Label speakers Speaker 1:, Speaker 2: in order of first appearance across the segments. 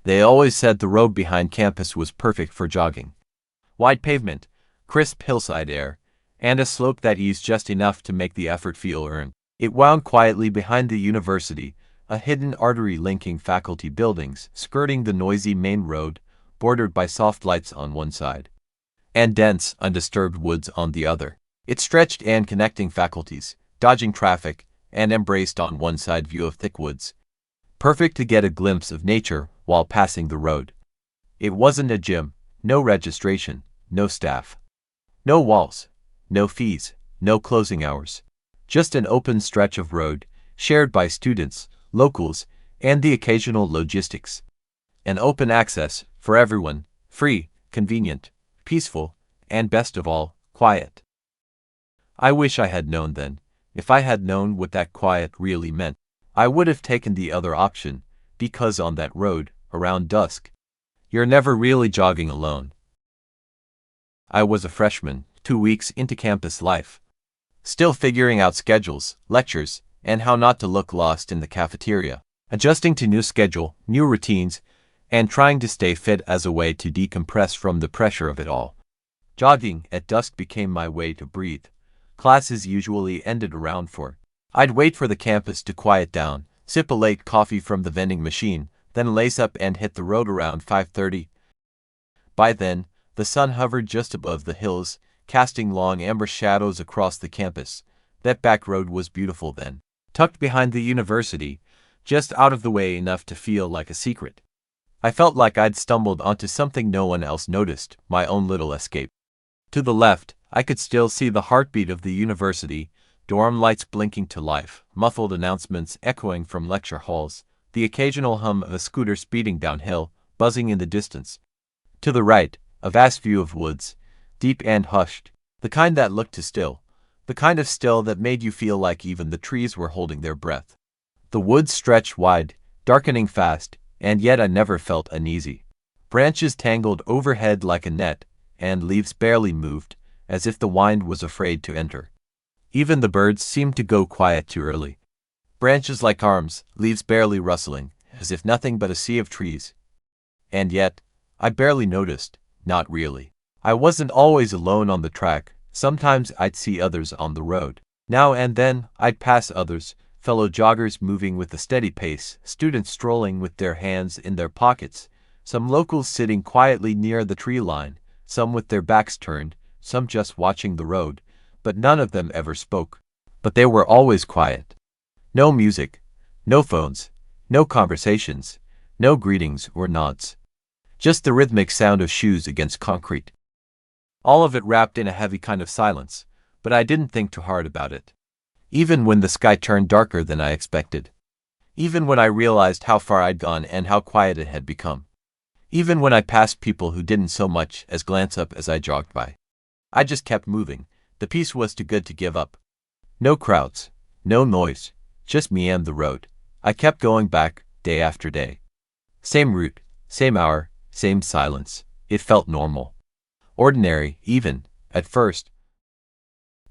Speaker 1: They always said the road behind campus was perfect for jogging. Wide pavement, crisp hillside air, and a slope that eased just enough to make the effort feel earned. It wound quietly behind the university, a hidden artery linking faculty buildings, skirting the noisy main road, bordered by soft lights on one side, and dense, undisturbed woods on the other. It stretched and connecting faculties, dodging traffic, and embraced on one side view of thick woods. Perfect to get a glimpse of nature while passing the road. It wasn't a gym, no registration, no staff. No walls, no fees, no closing hours. Just an open stretch of road, shared by students, locals, and the occasional logistics. An open access, for everyone, free, convenient, peaceful, and best of all, quiet. I wish I had known then. If I had known what that quiet really meant, I would have taken the other option, because on that road, around dusk, you're never really jogging alone. I was a freshman, 2 weeks into campus life. Still figuring out schedules, lectures, and how not to look lost in the cafeteria. Adjusting to new schedule, new routines, and trying to stay fit as a way to decompress from the pressure of it all. Jogging at dusk became my way to breathe. Classes usually ended around 4. I'd wait for the campus to quiet down, sip a late coffee from the vending machine, then lace up and hit the road around 5:30. By then, the sun hovered just above the hills, casting long amber shadows across the campus. That back road was beautiful then, tucked behind the university, just out of the way enough to feel like a secret. I felt like I'd stumbled onto something no one else noticed, my own little escape. To the left, I could still see the heartbeat of the university, dorm lights blinking to life, muffled announcements echoing from lecture halls, the occasional hum of a scooter speeding downhill, buzzing in the distance. To the right, a vast view of woods, deep and hushed, the kind that looked too still, the kind of still that made you feel like even the trees were holding their breath. The woods stretched wide, darkening fast, and yet I never felt uneasy. Branches tangled overhead like a net, and leaves barely moved, as if the wind was afraid to enter. Even the birds seemed to go quiet too early. Branches like arms, leaves barely rustling, as if nothing but a sea of trees. And yet, I barely noticed, not really. I wasn't always alone on the track. Sometimes I'd see others on the road. Now and then, I'd pass others, fellow joggers moving with a steady pace, students strolling with their hands in their pockets, some locals sitting quietly near the tree line, some with their backs turned, some just watching the road, but none of them ever spoke. But they were always quiet. No music, no phones, no conversations, no greetings or nods. Just the rhythmic sound of shoes against concrete. All of it wrapped in a heavy kind of silence, but I didn't think too hard about it. Even when the sky turned darker than I expected. Even when I realized how far I'd gone and how quiet it had become. Even when I passed people who didn't so much as glance up as I jogged by. I just kept moving. The peace was too good to give up. No crowds, no noise, just me and the road. I kept going back, day after day. Same route, same hour, same silence. It felt normal. Ordinary, even, at first.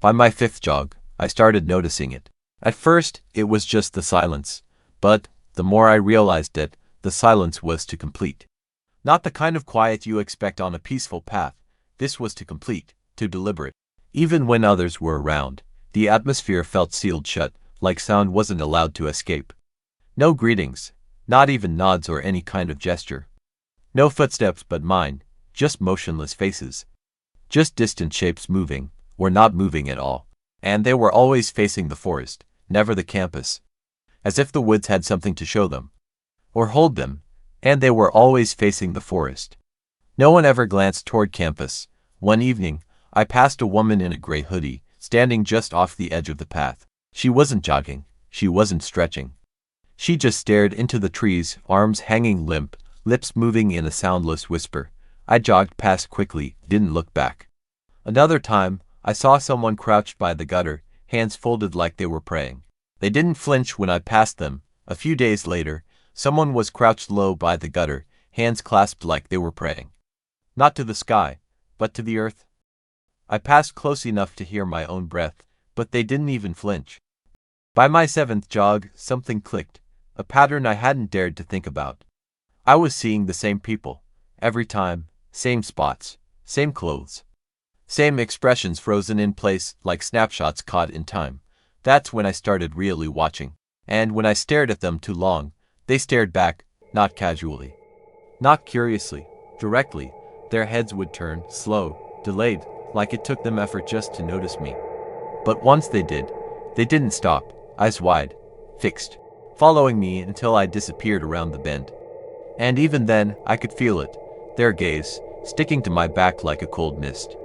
Speaker 1: By my 5th jog, I started noticing it. At first, it was just the silence. But, the more I realized it, the silence was too complete. Not the kind of quiet you expect on a peaceful path. This was too complete, too deliberate. Even when others were around, the atmosphere felt sealed shut, like sound wasn't allowed to escape. No greetings, not even nods or any kind of gesture. No footsteps but mine, just motionless faces. Just distant shapes moving, or not moving at all. And they were always facing the forest, never the campus. As if the woods had something to show them. Or hold them, and they were always facing the forest. No one ever glanced toward campus. One evening, I passed a woman in a gray hoodie, standing just off the edge of the path. She wasn't jogging, she wasn't stretching. She just stared into the trees, arms hanging limp, lips moving in a soundless whisper. I jogged past quickly, didn't look back. Another time, I saw someone crouched by the gutter, hands folded like they were praying. They didn't flinch when I passed them. A few days later, someone was crouched low by the gutter, hands clasped like they were praying. Not to the sky, but to the earth. I passed close enough to hear my own breath, but they didn't even flinch. By my 7th jog, something clicked, a pattern I hadn't dared to think about. I was seeing the same people. Every time, same spots, same clothes. Same expressions frozen in place like snapshots caught in time. That's when I started really watching. And when I stared at them too long, they stared back, not casually, not curiously, directly. Their heads would turn, slow, delayed, like it took them effort just to notice me. But once they did, they didn't stop, eyes wide, fixed, following me until I disappeared around the bend. And even then, I could feel it, their gaze, sticking to my back like a cold mist.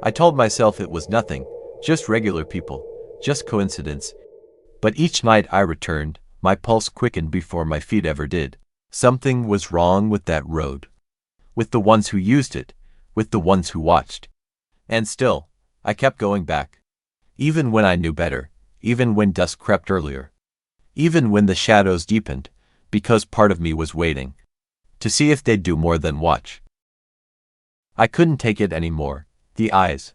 Speaker 1: I told myself it was nothing, just regular people, just coincidence. But each night I returned, my pulse quickened before my feet ever did. Something was wrong with that road. With the ones who used it, with the ones who watched. And still, I kept going back. Even when I knew better, even when dusk crept earlier. Even when the shadows deepened, because part of me was waiting. To see if they'd do more than watch. I couldn't take it anymore. The eyes,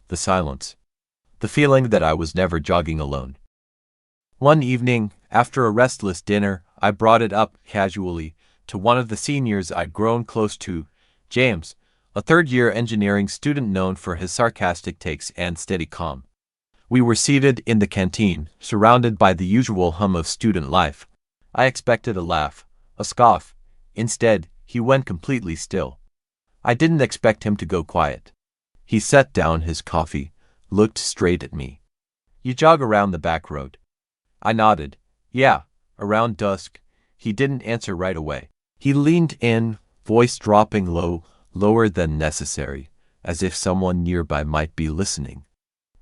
Speaker 1: the silence, the feeling that I was never jogging alone. One evening, after a restless dinner, I brought it up casually to one of the seniors I'd grown close to, James, a third-year engineering student known for his sarcastic takes and steady calm. We were seated in the canteen, surrounded by the usual hum of student life. I expected a laugh, a scoff. Instead, he went completely still. I didn't expect him to go quiet. He set down his coffee, looked straight at me. "You jog around the back road?" I nodded. "Yeah, around dusk." He didn't answer right away. He leaned in, voice dropping low, lower than necessary, as if someone nearby might be listening.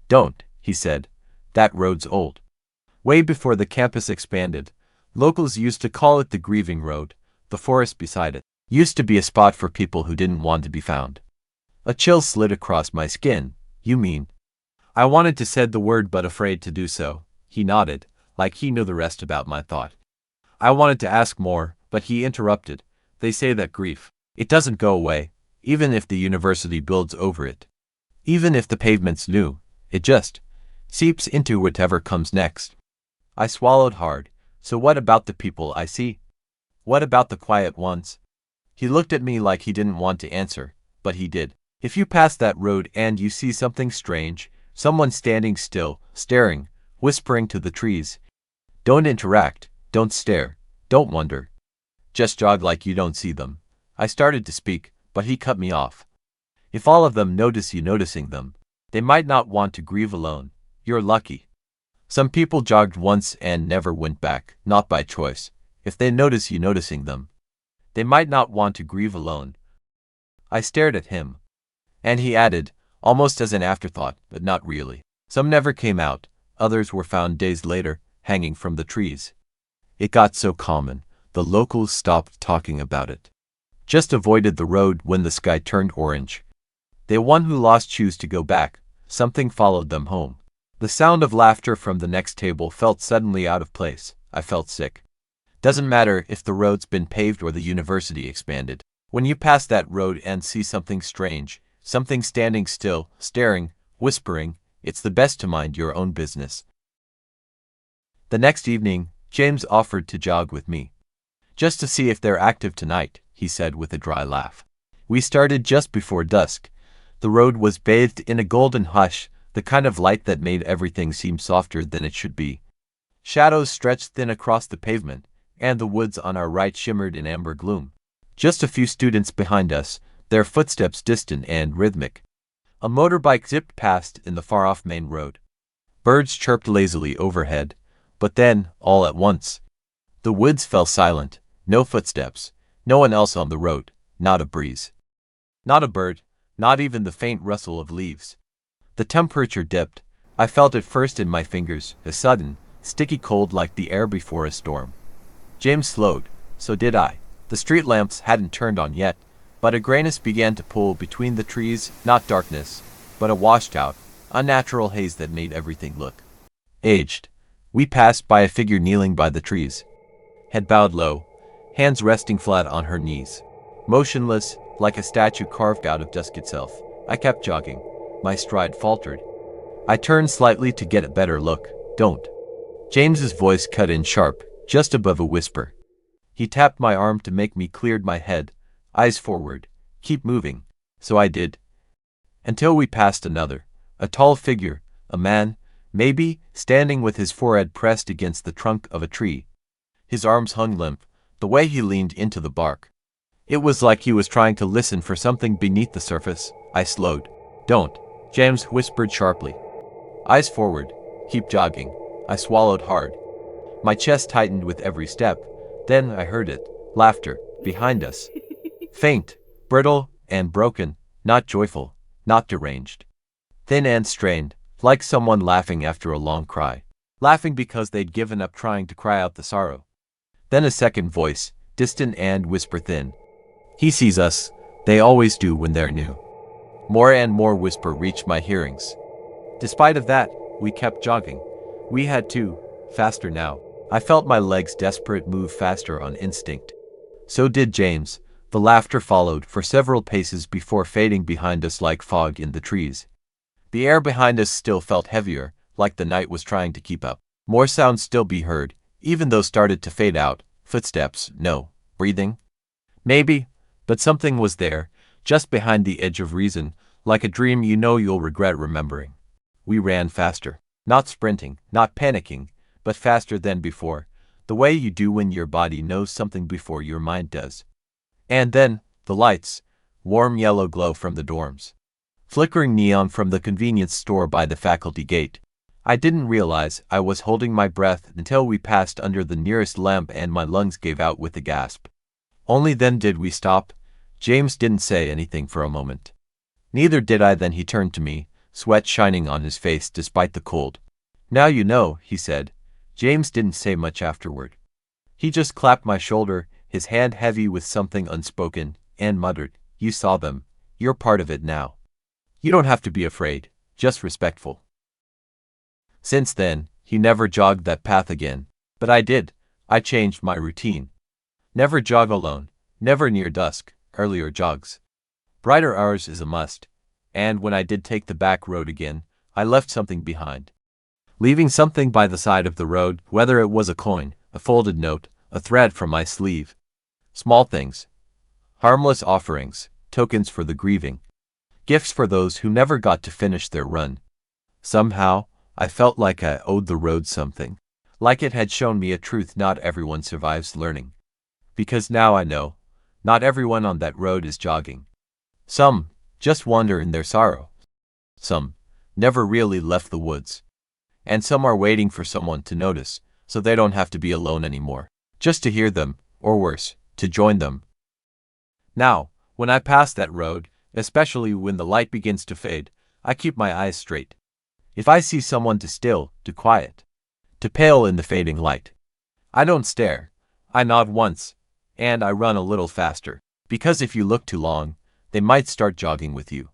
Speaker 1: "Don't," he said. "That road's old. Way before the campus expanded. Locals used to call it the Grieving Road. The forest beside it used to be a spot for people who didn't want to be found." A chill slid across my skin. "You mean?" I wanted to say the word but afraid to do so. He nodded, like he knew the rest about my thought. I wanted to ask more, but he interrupted. "They say that grief, it doesn't go away, even if the university builds over it. Even if the pavement's new, it just seeps into whatever comes next." I swallowed hard. "So what about the people I see? What about the quiet ones?" He looked at me like he didn't want to answer, but he did. "If you pass that road and you see something strange, someone standing still, staring, whispering to the trees, don't interact, don't stare, don't wonder. Just jog like you don't see them." I started to speak, but he cut me off. "If all of them notice you noticing them, they might not want to grieve alone. You're lucky. Some people jogged once and never went back, not by choice. If they notice you noticing them, they might not want to grieve alone." I stared at him. And he added, almost as an afterthought, but not really. "Some never came out, others were found days later, hanging from the trees." It got so common, the locals stopped talking about it. Just avoided the road when the sky turned orange. The one who lost chose to go back. Something followed them home. The sound of laughter from the next table felt suddenly out of place. I felt sick. Doesn't matter if the road's been paved or the university expanded. When you pass that road and see something strange, something standing still, staring, whispering, it's the best to mind your own business. The next evening, James offered to jog with me. "Just to see if they're active tonight," he said with a dry laugh. We started just before dusk. The road was bathed in a golden hush, the kind of light that made everything seem softer than it should be. Shadows stretched thin across the pavement, and the woods on our right shimmered in amber gloom. Just a few students behind us, their footsteps distant and rhythmic. A motorbike zipped past in the far-off main road. Birds chirped lazily overhead, but then, all at once, the woods fell silent. No footsteps, no one else on the road, not a breeze. Not a bird, not even the faint rustle of leaves. The temperature dipped. I felt it first in my fingers, a sudden, sticky cold like the air before a storm. James slowed, so did I. The street lamps hadn't turned on yet, but a grayness began to pull between the trees, not darkness, but a washed-out, unnatural haze that made everything look aged. We passed by a figure kneeling by the trees, head bowed low, hands resting flat on her knees, motionless, like a statue carved out of dusk itself. I kept jogging. My stride faltered. I turned slightly to get a better look. "Don't." James's voice cut in sharp, just above a whisper. He tapped my arm to make me cleared my head, eyes forward, keep moving. So I did. Until we passed another, a tall figure, a man, maybe, standing with his forehead pressed against the trunk of a tree. His arms hung limp, the way he leaned into the bark. It was like he was trying to listen for something beneath the surface. I slowed. Don't, James whispered sharply. Eyes forward, keep jogging. I swallowed hard. My chest tightened with every step. Then I heard it, laughter, behind us. Faint, brittle, and broken, not joyful, not deranged. Thin and strained, like someone laughing after a long cry. Laughing because they'd given up trying to cry out the sorrow. Then a second voice, distant and whisper thin. He sees us, they always do when they're new. More and more whisper reached my hearings. Despite of that, we kept jogging. We had to, faster now. I felt my legs desperate move faster on instinct. So did James. The laughter followed for several paces before fading behind us like fog in the trees. The air behind us still felt heavier, like the night was trying to keep up. More sounds still be heard, even though started to fade out. Footsteps, no. Breathing? Maybe, but something was there, just behind the edge of reason, like a dream you know you'll regret remembering. We ran faster. Not sprinting, not panicking, but faster than before, the way you do when your body knows something before your mind does. And then, the lights, warm yellow glow from the dorms. Flickering neon from the convenience store by the faculty gate. I didn't realize I was holding my breath until we passed under the nearest lamp and my lungs gave out with a gasp. Only then did we stop. James didn't say anything for a moment. Neither did I. Then he turned to me, sweat shining on his face despite the cold. Now you know, he said. James didn't say much afterward. He just clapped my shoulder, his hand heavy with something unspoken, and muttered, You saw them. You're part of it now. You don't have to be afraid, just respectful. Since then, he never jogged that path again. But I did. I changed my routine. Never jog alone, never near dusk, earlier jogs. Brighter hours is a must. And when I did take the back road again, I left something behind. Leaving something by the side of the road, whether it was a coin, a folded note, a thread from my sleeve. Small things. Harmless offerings, tokens for the grieving. Gifts for those who never got to finish their run. Somehow, I felt like I owed the road something. Like it had shown me a truth not everyone survives learning. Because now I know, not everyone on that road is jogging. Some just wander in their sorrow. Some never really left the woods. And some are waiting for someone to notice, so they don't have to be alone anymore. Just to hear them, or worse, to join them. Now, when I pass that road, especially when the light begins to fade, I keep my eyes straight. If I see someone to still, to quiet, to pale in the fading light, I don't stare. I nod once, and I run a little faster, because if you look too long, they might start jogging with you.